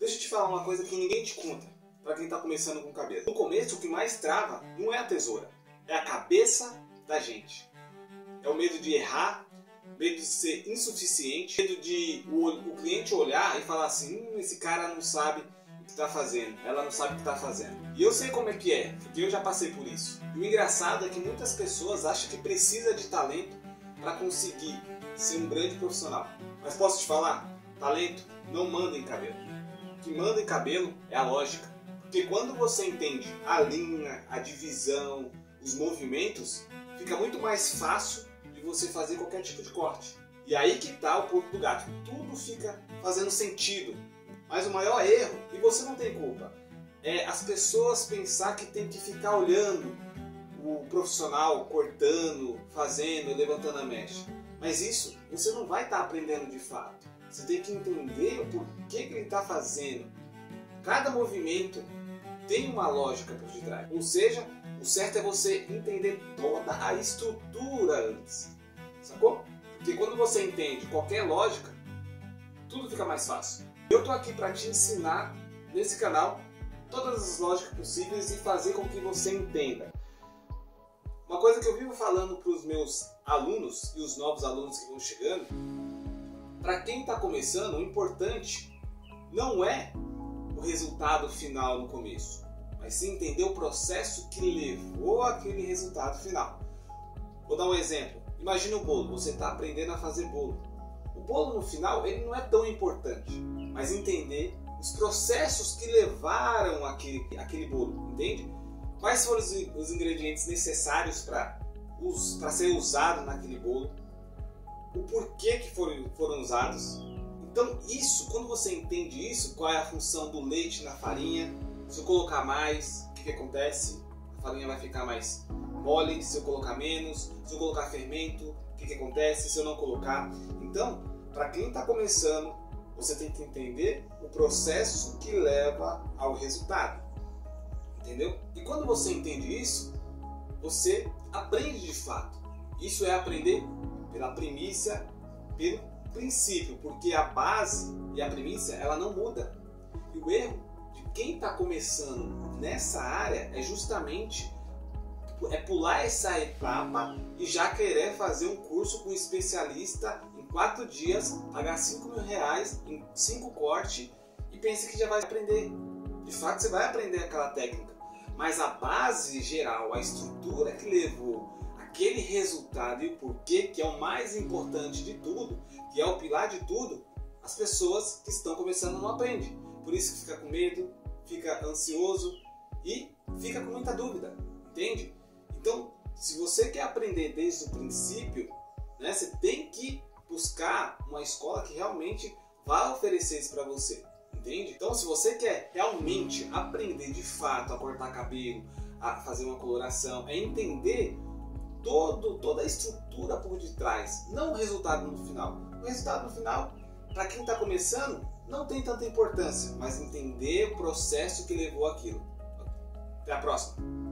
Deixa eu te falar uma coisa que ninguém te conta, para quem está começando com cabelo. No começo, o que mais trava não é a tesoura, é a cabeça da gente. É o medo de errar, medo de ser insuficiente, medo de o cliente olhar e falar assim, esse cara não sabe o que está fazendo, ela não sabe o que está fazendo. E eu sei como é que é, porque eu já passei por isso. E o engraçado é que muitas pessoas acham que precisa de talento para conseguir ser um grande profissional. Mas posso te falar, talento não manda em cabelo. O que manda em cabelo é a lógica. Porque quando você entende a linha, a divisão, os movimentos, fica muito mais fácil de você fazer qualquer tipo de corte. E aí que está o pulo do gato. Tudo fica fazendo sentido. Mas o maior erro, e você não tem culpa, é as pessoas pensar que tem que ficar olhando o profissional cortando, fazendo, levantando a mecha. Mas isso você não vai estar aprendendo de fato. Você tem que entender o porquê que ele está fazendo. Cada movimento tem uma lógica por detrás. Ou seja, o certo é você entender toda a estrutura antes. Sacou? Porque quando você entende qualquer lógica, tudo fica mais fácil. Eu estou aqui para te ensinar nesse canal todas as lógicas possíveis e fazer com que você entenda. Uma coisa que eu vivo falando para os meus alunos e os novos alunos que vão chegando, para quem está começando, o importante não é o resultado final no começo, mas sim entender o processo que levou àquele resultado final. Vou dar um exemplo. Imagina o bolo, você está aprendendo a fazer bolo. O bolo no final ele não é tão importante, mas entender os processos que levaram aquele bolo, entende? Quais foram os ingredientes necessários para ser usado naquele bolo, o porquê que foram usados. Então isso, quando você entende isso, qual é a função do leite na farinha, se eu colocar mais, o que acontece? A farinha vai ficar mais mole, se eu colocar menos, se eu colocar fermento, o que acontece se eu não colocar? Então, para quem está começando, você tem que entender o processo que leva ao resultado. Entendeu? E quando você entende isso, você aprende de fato. Isso é aprender pela primícia, pelo princípio, porque a base e a primícia ela não muda. E o erro de quem está começando nessa área é justamente pular essa etapa e já querer fazer um curso com um especialista em 4 dias, pagar R$5.000 em 5 cortes e pensa que já vai aprender. De fato você vai aprender aquela técnica, mas a base geral, a estrutura que levou aquele resultado e o porquê, que é o mais importante de tudo, que é o pilar de tudo, as pessoas que estão começando não aprendem. Por isso que fica com medo, fica ansioso e fica com muita dúvida, entende? Então, se você quer aprender desde o princípio, né, você tem que buscar uma escola que realmente vai oferecer isso para você, entende? Então, se você quer realmente aprender de fato a cortar cabelo, a fazer uma coloração, é entender toda a estrutura por detrás, não o resultado no final. O resultado no final, para quem está começando, não tem tanta importância, mas entender o processo que levou aquilo. Até a próxima!